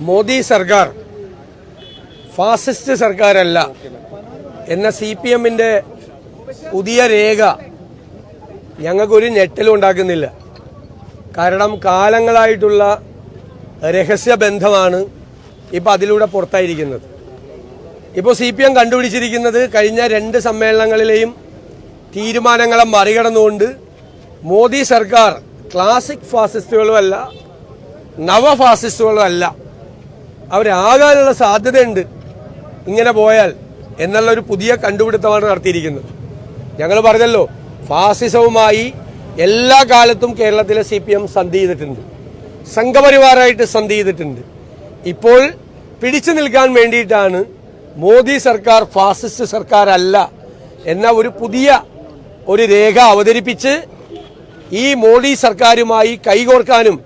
മോദി സർക്കാർ ഫാസിസ്റ്റ് സർക്കാരല്ല എന്ന CPM-ന്റെ പുതിയ രേഖ ഞങ്ങൾക്കൊരു ഞെട്ടലും ഉണ്ടാക്കുന്നില്ല. കാരണം കാലങ്ങളായിട്ടുള്ള രഹസ്യബന്ധമാണ് ഇപ്പോൾ അതിലൂടെ പുറത്തായിരിക്കുന്നത്. ഇപ്പോൾ CPM കണ്ടുപിടിച്ചിരിക്കുന്നത് കഴിഞ്ഞ 2 സമ്മേളനങ്ങളിലെയും തീരുമാനങ്ങളെ മറികടന്നുകൊണ്ട് മോദി സർക്കാർ ക്ലാസിക് ഫാസിസ്റ്റുകളും അല്ല, നവ ഫാസിസ്റ്റുകളും അല്ല, അവരാകാനുള്ള സാധ്യതയുണ്ട് ഇങ്ങനെ പോയാൽ എന്നുള്ളൊരു പുതിയ കണ്ടുപിടുത്തമാണ് നടത്തിയിരിക്കുന്നത്. ഞങ്ങൾ പറഞ്ഞല്ലോ, ഫാസിസവുമായി എല്ലാ കാലത്തും കേരളത്തിലെ CPM സന്ധി ചെയ്തിട്ടുണ്ട്, സംഘപരിവാറായിട്ട് സന്ധി ചെയ്തിട്ടുണ്ട്. ഇപ്പോൾ പിടിച്ചു നിൽക്കാൻ വേണ്ടിയിട്ടാണ് മോദി സർക്കാർ ഫാസിസ്റ്റ് സർക്കാർ അല്ല എന്ന ഒരു പുതിയ ഒരു രേഖ അവതരിപ്പിച്ച് ഈ മോദി സർക്കാരുമായി കൈകോർക്കാനും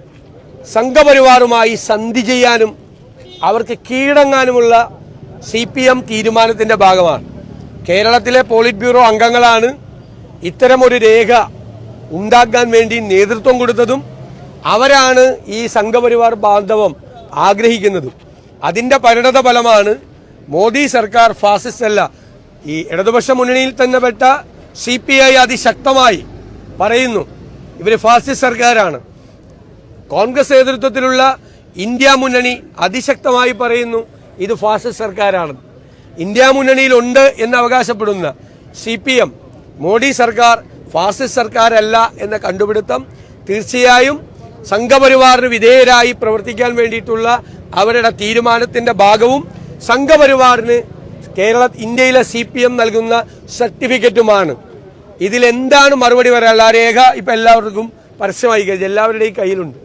സംഘപരിവാറുമായി സന്ധി ചെയ്യാനും അവർക്ക് കീഴടങ്ങാനുമുള്ള CPM തീരുമാനത്തിന്റെ ഭാഗമാണ്. കേരളത്തിലെ പോളിറ്റ് ബ്യൂറോ അംഗങ്ങളാണ് ഇത്തരമൊരു രേഖ ഉണ്ടാക്കാൻ വേണ്ടി നേതൃത്വം കൊടുത്തതും അവരാണ് ഈ സംഘപരിവാർ ബാന്ധവം ആഗ്രഹിക്കുന്നതും. അതിന്റെ പരിണത ഫലമാണ് മോദി സർക്കാർ ഫാസിസ്റ്റ് അല്ല. ഈ ഇടതുപക്ഷ മുന്നണിയിൽ തന്നെ പെട്ട CPI അതിശക്തമായി പറയുന്നു ഇവർ ഫാസിസ്റ്റ് സർക്കാരാണ്. കോൺഗ്രസ് നേതൃത്വത്തിലുള്ള ഇന്ത്യ മുന്നണി അതിശക്തമായി പറയുന്നു ഇത് ഫാസിസ്റ്റ് സർക്കാരാണ്. ഇന്ത്യ മുന്നണിയിലുണ്ട് എന്ന് അവകാശപ്പെടുന്ന CPM മോഡി സർക്കാർ ഫാസിസ്റ്റ് സർക്കാരല്ല എന്ന കണ്ടുപിടുത്തം തീർച്ചയായും സംഘപരിവാറിന് വിധേയരായി പ്രവർത്തിക്കാൻ വേണ്ടിയിട്ടുള്ള അവരുടെ തീരുമാനത്തിന്റെ ഭാഗവും സംഘപരിവാറിന് ഇന്ത്യയിലെ CPM നൽകുന്ന സർട്ടിഫിക്കറ്റുമാണ്. ഇതിലെന്താണ് മറുപടി പറയാനുള്ള ആ രേഖ ഇപ്പം എല്ലാവർക്കും പരസ്യമായി കഴിഞ്ഞു, എല്ലാവരുടെയും കയ്യിലുണ്ട്.